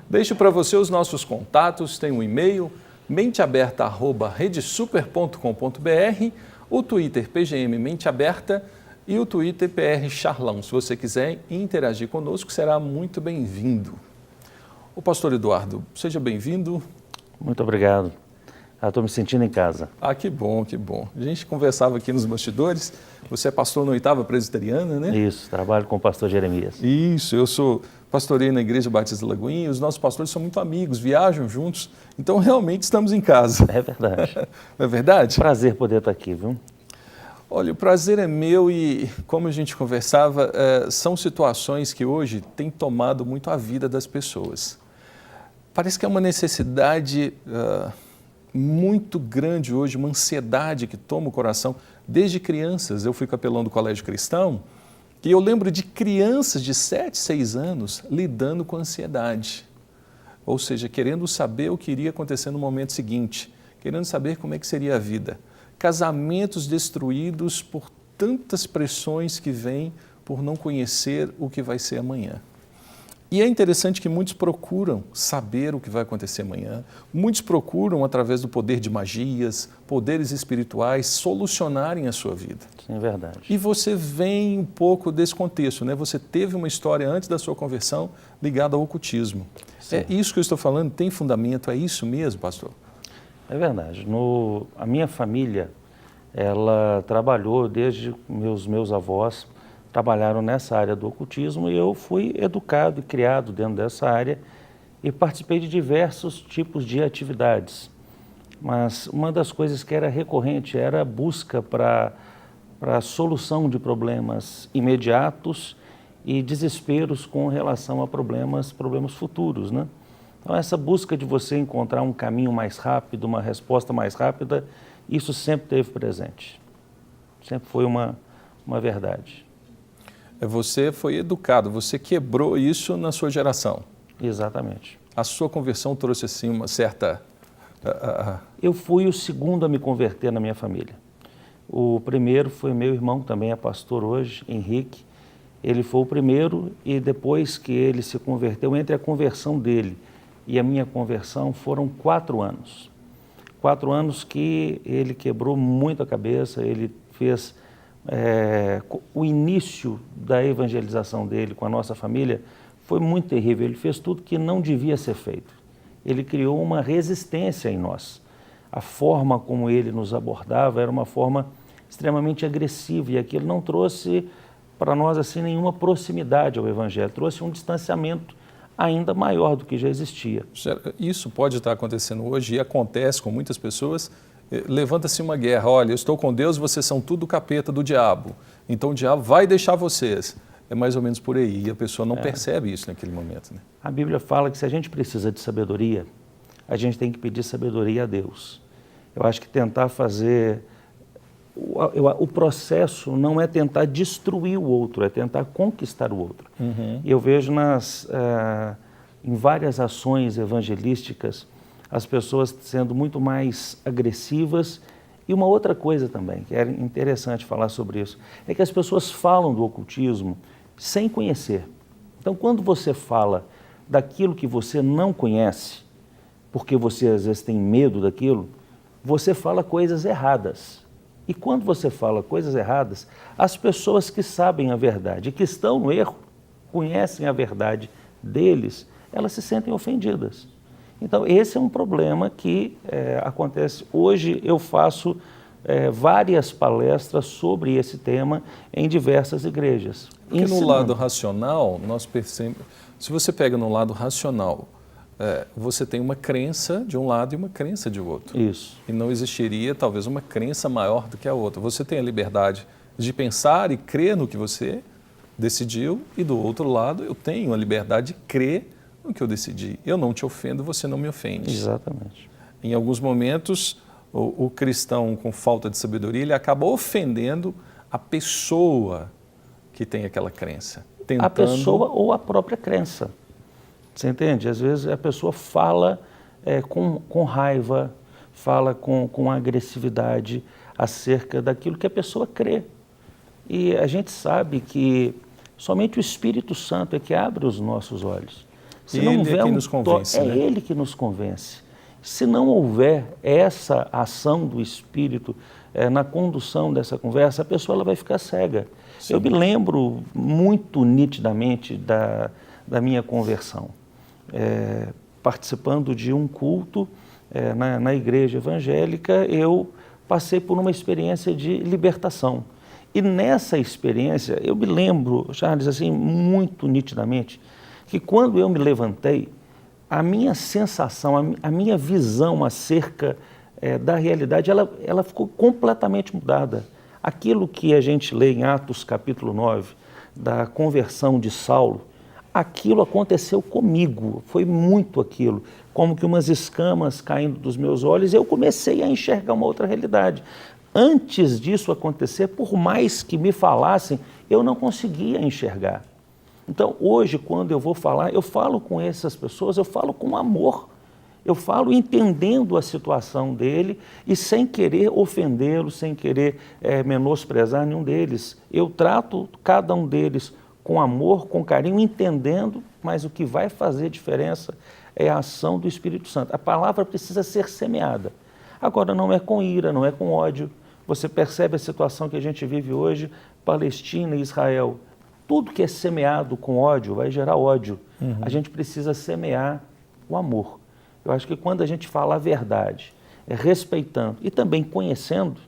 Deixo para você os nossos contatos, tem um e-mail, menteaberta@redesuper.com.br, o Twitter PGM Mente Aberta e o Twitter PR Charlão. Se você quiser interagir conosco, será muito bem-vindo. O pastor Eduardo, seja bem-vindo. Muito obrigado. Estou me sentindo em casa. Que bom, que bom. A gente conversava aqui nos bastidores, você é pastor na 8ª Presbiteriana, né? Isso, trabalho com o pastor Jeremias. Isso, eu pastorei na Igreja Batista Lagoinha, os nossos pastores são muito amigos, viajam juntos, então realmente estamos em casa. É verdade. Não é verdade? Prazer poder estar aqui, viu? Olha, o prazer é meu e, como a gente conversava, são situações que hoje têm tomado muito a vida das pessoas. Parece que é uma necessidade muito grande hoje, uma ansiedade que toma o coração. Desde crianças, eu fui capelão do Colégio Cristão, e eu lembro de crianças de 7, 6 anos lidando com ansiedade. Ou seja, querendo saber o que iria acontecer no momento seguinte, querendo saber como é que seria a vida. Casamentos destruídos por tantas pressões que vêm por não conhecer o que vai ser amanhã. E é interessante que muitos procuram saber o que vai acontecer amanhã, muitos procuram, através do poder de magias, poderes espirituais, solucionarem a sua vida. Sim, é verdade. E você vem um pouco desse contexto, né? Você teve uma história antes da sua conversão ligada ao ocultismo. Sim. É isso que eu estou falando? Tem fundamento? É isso mesmo, pastor? É verdade. A minha família, ela trabalhou desde meus avós, trabalharam nessa área do ocultismo e eu fui educado e criado dentro dessa área e participei de diversos tipos de atividades. Mas uma das coisas que era recorrente era a busca para a solução de problemas imediatos e desesperos com relação a problemas futuros, né? Então essa busca de você encontrar um caminho mais rápido, uma resposta mais rápida, isso sempre esteve presente. Sempre foi uma verdade. Você foi educado, você quebrou isso na sua geração. Exatamente. A sua conversão trouxe assim uma certa... Eu fui o segundo a me converter na minha família. O primeiro foi meu irmão, também é pastor hoje, Henrique. Ele foi o primeiro e depois que ele se converteu, entre a conversão dele e a minha conversão foram 4 anos. 4 anos que ele quebrou muito a cabeça, ele fez... o início da evangelização dele com a nossa família foi muito terrível. Ele fez tudo que não devia ser feito. Ele criou uma resistência em nós. A forma como ele nos abordava era uma forma extremamente agressiva e aquilo não trouxe para nós assim nenhuma proximidade ao evangelho, trouxe um distanciamento ainda maior do que já existia. Isso pode estar acontecendo hoje e acontece com muitas pessoas. Levanta-se uma guerra, olha, eu estou com Deus, vocês são tudo capeta do diabo, então o diabo vai deixar vocês. É mais ou menos por aí, e a pessoa não percebe isso naquele momento, né? A Bíblia fala que se a gente precisa de sabedoria, a gente tem que pedir sabedoria a Deus. Eu acho que tentar fazer... O processo não é tentar destruir o outro, é tentar conquistar o outro. Uhum. E eu vejo em várias ações evangelísticas, as pessoas sendo muito mais agressivas. E uma outra coisa também, que é interessante falar sobre isso, é que as pessoas falam do ocultismo sem conhecer. Então, quando você fala daquilo que você não conhece, porque você às vezes tem medo daquilo, você fala coisas erradas. E quando você fala coisas erradas, as pessoas que sabem a verdade, que estão no erro, conhecem a verdade deles, elas se sentem ofendidas. Então, esse é um problema que acontece. Hoje eu faço várias palestras sobre esse tema em diversas igrejas. Porque no lado racional, nós percebemos, se você pega no lado racional, você tem uma crença de um lado e uma crença de outro. Isso. E não existiria talvez uma crença maior do que a outra. Você tem a liberdade de pensar e crer no que você decidiu e do outro lado eu tenho a liberdade de crer no que eu decidi. Eu não te ofendo, você não me ofende. Exatamente. Em alguns momentos, o cristão com falta de sabedoria, ele acaba ofendendo a pessoa que tem aquela crença. A pessoa ou a própria crença. Você entende? Às vezes a pessoa fala com raiva, fala com agressividade acerca daquilo que a pessoa crê. E a gente sabe que somente o Espírito Santo é que abre os nossos olhos. Se não houver quem nos convence, né? Ele que nos convence. Se não houver essa ação do Espírito na condução dessa conversa, a pessoa ela vai ficar cega. Sim. Eu me lembro muito nitidamente da minha conversão, participando de um culto na igreja evangélica, eu passei por uma experiência de libertação. E nessa experiência, eu me lembro, Charles, assim, muito nitidamente, que quando eu me levantei, a minha sensação, a minha visão acerca da realidade, ela ficou completamente mudada. Aquilo que a gente lê em Atos capítulo 9, da conversão de Saulo, aquilo aconteceu comigo, foi muito aquilo, como que umas escamas caindo dos meus olhos, e eu comecei a enxergar uma outra realidade. Antes disso acontecer, por mais que me falassem, eu não conseguia enxergar. Então, hoje, quando eu vou falar, eu falo com essas pessoas, eu falo com amor. Eu falo entendendo a situação dele e sem querer ofendê-lo, sem querer menosprezar nenhum deles. Eu trato cada um deles com amor, com carinho, entendendo, mas o que vai fazer diferença é a ação do Espírito Santo. A palavra precisa ser semeada. Agora, não é com ira, não é com ódio. Você percebe a situação que a gente vive hoje, Palestina e Israel. Tudo que é semeado com ódio vai gerar ódio. Uhum. A gente precisa semear o amor. Eu acho que quando a gente fala a verdade, respeitando e também conhecendo,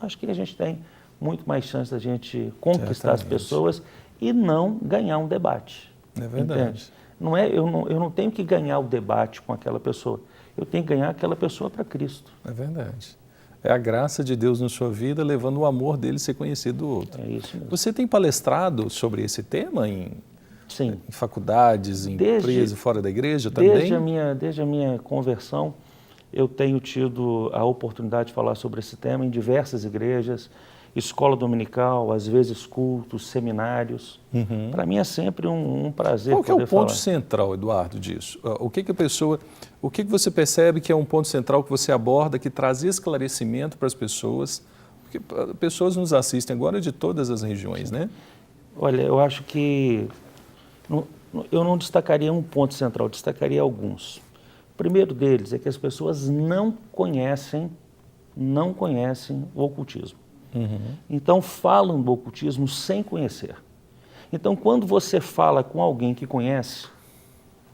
acho que a gente tem muito mais chance da gente conquistar as pessoas e não ganhar um debate. É verdade. Não é, eu não tenho que ganhar o debate com aquela pessoa. Eu tenho que ganhar aquela pessoa para Cristo. É verdade. É a graça de Deus na sua vida, levando o amor dele a ser conhecido do outro. É isso mesmo. Você tem palestrado sobre esse tema Sim. Em faculdades, em empresas, fora da igreja também? Desde a minha conversão, eu tenho tido a oportunidade de falar sobre esse tema em diversas igrejas, escola dominical, às vezes cultos, seminários. Uhum. Para mim é sempre um prazer poder falar. Qual que é o ponto central, Eduardo, disso? O que você percebe que é um ponto central que você aborda, que traz esclarecimento para as pessoas? Porque pessoas nos assistem agora de todas as regiões, né? Olha, eu acho que eu não destacaria um ponto central, destacaria alguns. O primeiro deles é que as pessoas não conhecem o ocultismo. Uhum. Então falam do ocultismo sem conhecer. Então quando você fala com alguém que conhece,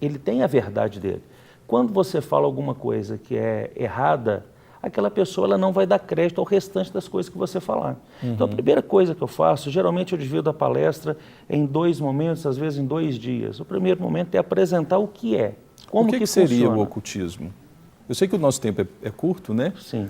ele tem a verdade dele. Quando você fala alguma coisa que é errada, aquela pessoa ela não vai dar crédito ao restante das coisas que você falar. Uhum. Então a primeira coisa que eu faço, geralmente eu divido a palestra em 2 momentos, às vezes em 2 dias. O primeiro momento é apresentar o que é, como que funciona. O que seria o ocultismo? Eu sei que o nosso tempo é curto, né? Sim.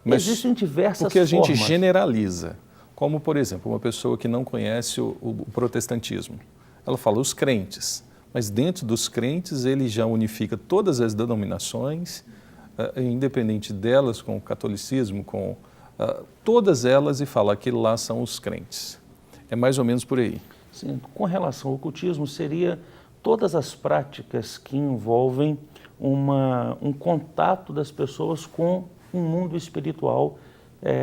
Mas existem diversas formas. Porque a gente generaliza, como por exemplo, uma pessoa que não conhece o protestantismo, ela fala os crentes, mas dentro dos crentes ele já unifica todas as denominações, independente delas, com o catolicismo, com todas elas, e fala que lá são os crentes. É mais ou menos por aí. Sim, com relação ao ocultismo, seria todas as práticas que envolvem um contato das pessoas com um mundo espiritual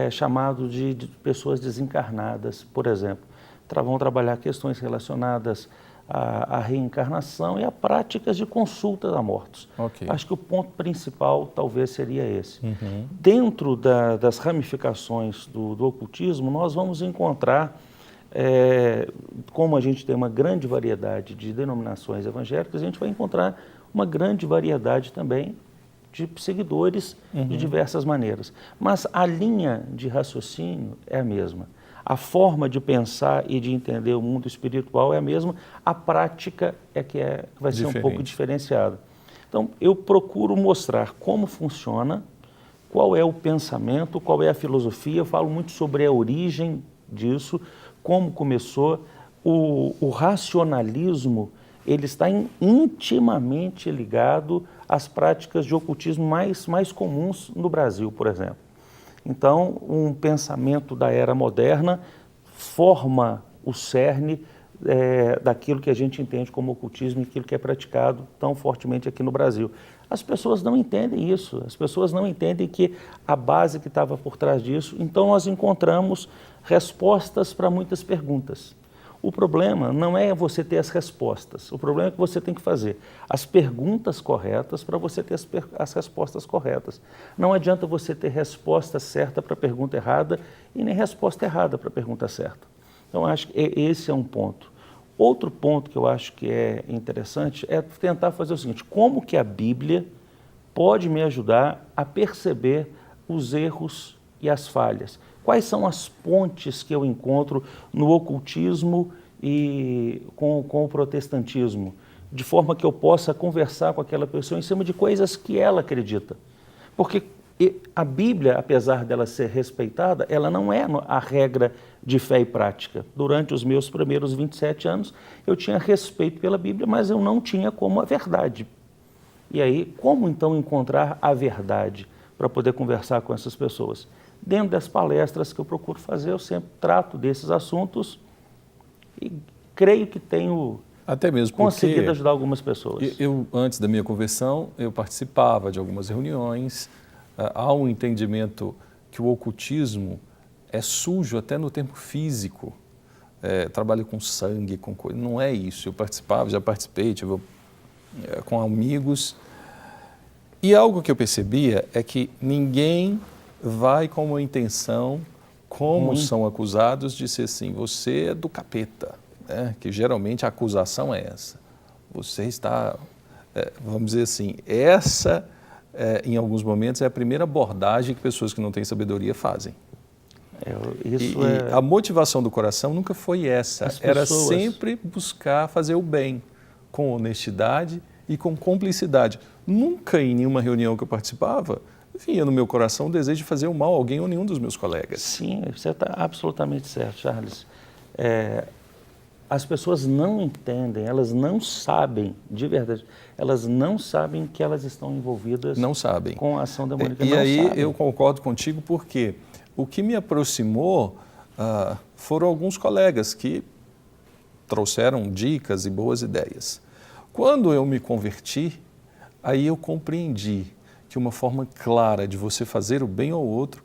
chamado de pessoas desencarnadas, por exemplo. Vão trabalhar questões relacionadas à reencarnação e a práticas de consulta a mortos. Okay. Acho que o ponto principal talvez seria esse. Uhum. Dentro das ramificações do ocultismo, nós vamos encontrar, como a gente tem uma grande variedade de denominações evangélicas, a gente vai encontrar uma grande variedade também de seguidores de diversas maneiras. Mas a linha de raciocínio é a mesma. A forma de pensar e de entender o mundo espiritual é a mesma, a prática é que vai ser um pouco diferenciada. Então, eu procuro mostrar como funciona, qual é o pensamento, qual é a filosofia, eu falo muito sobre a origem disso, como começou. O racionalismo, ele está intimamente ligado às práticas de ocultismo mais comuns no Brasil, por exemplo. Então, um pensamento da era moderna forma o cerne daquilo que a gente entende como ocultismo e aquilo que é praticado tão fortemente aqui no Brasil. As pessoas não entendem isso, as pessoas não entendem que a base que estava por trás disso. Então, nós encontramos respostas para muitas perguntas. O problema não é você ter as respostas, o problema é que você tem que fazer as perguntas corretas para você ter as respostas corretas. Não adianta você ter resposta certa para a pergunta errada e nem resposta errada para a pergunta certa. Então, acho que esse é um ponto. Outro ponto que eu acho que é interessante é tentar fazer o seguinte: como que a Bíblia pode me ajudar a perceber os erros e as falhas? Quais são as pontes que eu encontro no ocultismo e com o protestantismo, de forma que eu possa conversar com aquela pessoa em cima de coisas que ela acredita? Porque a Bíblia, apesar dela ser respeitada, ela não é a regra de fé e prática. Durante os meus primeiros 27 anos, eu tinha respeito pela Bíblia, mas eu não tinha como a verdade. E aí, como então encontrar a verdade para poder conversar com essas pessoas? Dentro das palestras que eu procuro fazer, eu sempre trato desses assuntos e creio que tenho até mesmo conseguido ajudar algumas pessoas. Eu, antes da minha conversão, eu participava de algumas reuniões. Há um entendimento que o ocultismo é sujo até no termo físico. Trabalha com sangue, com coisa. Não é isso. Eu participava, já participei, com amigos. E algo que eu percebia é que ninguém vai com uma intenção, como são acusados, de ser assim: você é do capeta, né? Que geralmente a acusação é essa. Você está, vamos dizer assim, em alguns momentos é a primeira abordagem que pessoas que não têm sabedoria fazem. A motivação do coração nunca foi essa, era sempre buscar fazer o bem, com honestidade e com cumplicidade. Nunca em nenhuma reunião que eu participava vinha no meu coração o desejo de fazer o mal a alguém ou nenhum dos meus colegas. Sim, você está absolutamente certo, Charles. As pessoas não entendem, elas não sabem, de verdade, elas não sabem que elas estão envolvidas com a ação demoníaca. E aí eu concordo contigo, porque o que me aproximou foram alguns colegas que trouxeram dicas e boas ideias. Quando eu me converti, aí eu compreendi que uma forma clara de você fazer o bem ao outro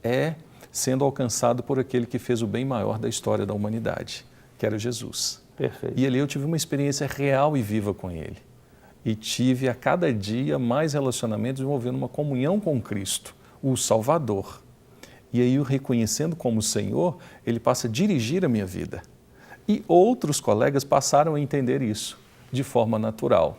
é sendo alcançado por aquele que fez o bem maior da história da humanidade, que era Jesus. Perfeito. E ali eu tive uma experiência real e viva com ele. E tive a cada dia mais relacionamentos envolvendo uma comunhão com Cristo, o Salvador. E aí, o reconhecendo como Senhor, ele passa a dirigir a minha vida. E outros colegas passaram a entender isso de forma natural.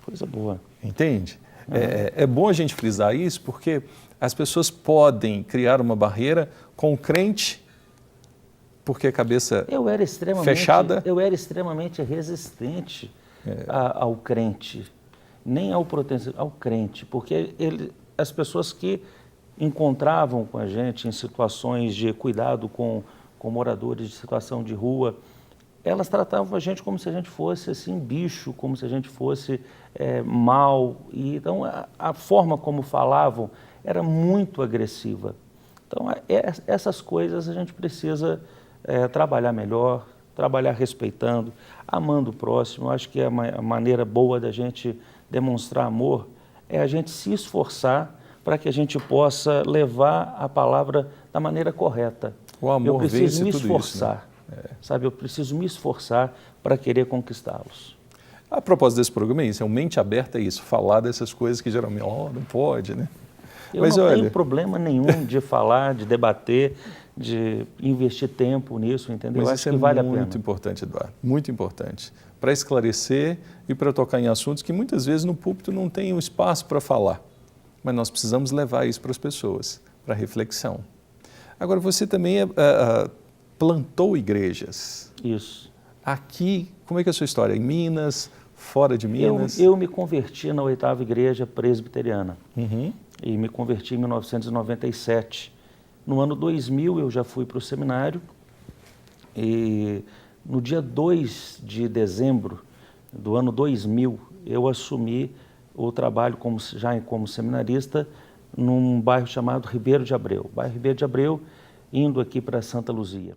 Coisa boa. Entende? É bom a gente frisar isso, porque as pessoas podem criar uma barreira com o crente, porque a cabeça fechada. Eu era extremamente resistente ao crente, nem ao protestante, ao crente, porque as pessoas que encontravam com a gente em situações de cuidado com moradores de situação de rua, elas tratavam a gente como se a gente fosse assim, bicho, como se a gente fosse mal. E, então, a forma como falavam era muito agressiva. Então, essas coisas a gente precisa trabalhar melhor, trabalhar respeitando, amando o próximo. Eu acho que a maneira boa da gente demonstrar amor é a gente se esforçar para que a gente possa levar a palavra da maneira correta. O amor vence tudo isso. Eu preciso me esforçar. Sabe, eu preciso me esforçar para querer conquistá-los. A propósito desse programa é isso, mente aberta é isso, falar dessas coisas que geralmente, não pode, né? Mas não tenho problema nenhum de falar, de debater, de investir tempo nisso, entendeu? Mas eu isso acho que vale a pena. Muito importante, Eduardo, muito importante. Para esclarecer e para tocar em assuntos que muitas vezes no púlpito não tem o espaço para falar. Mas nós precisamos levar isso para as pessoas, para reflexão. Agora, você também plantou igrejas. Isso. Aqui, como é que é a sua história? Em Minas, fora de Minas? Eu me converti na 8ª Igreja Presbiteriana. E me converti em 1997. No ano 2000 eu já fui para o seminário e no dia 2 de dezembro do ano 2000 eu assumi o trabalho como seminarista num bairro chamado Ribeiro de Abreu. Bairro Ribeiro de Abreu, indo aqui para Santa Luzia.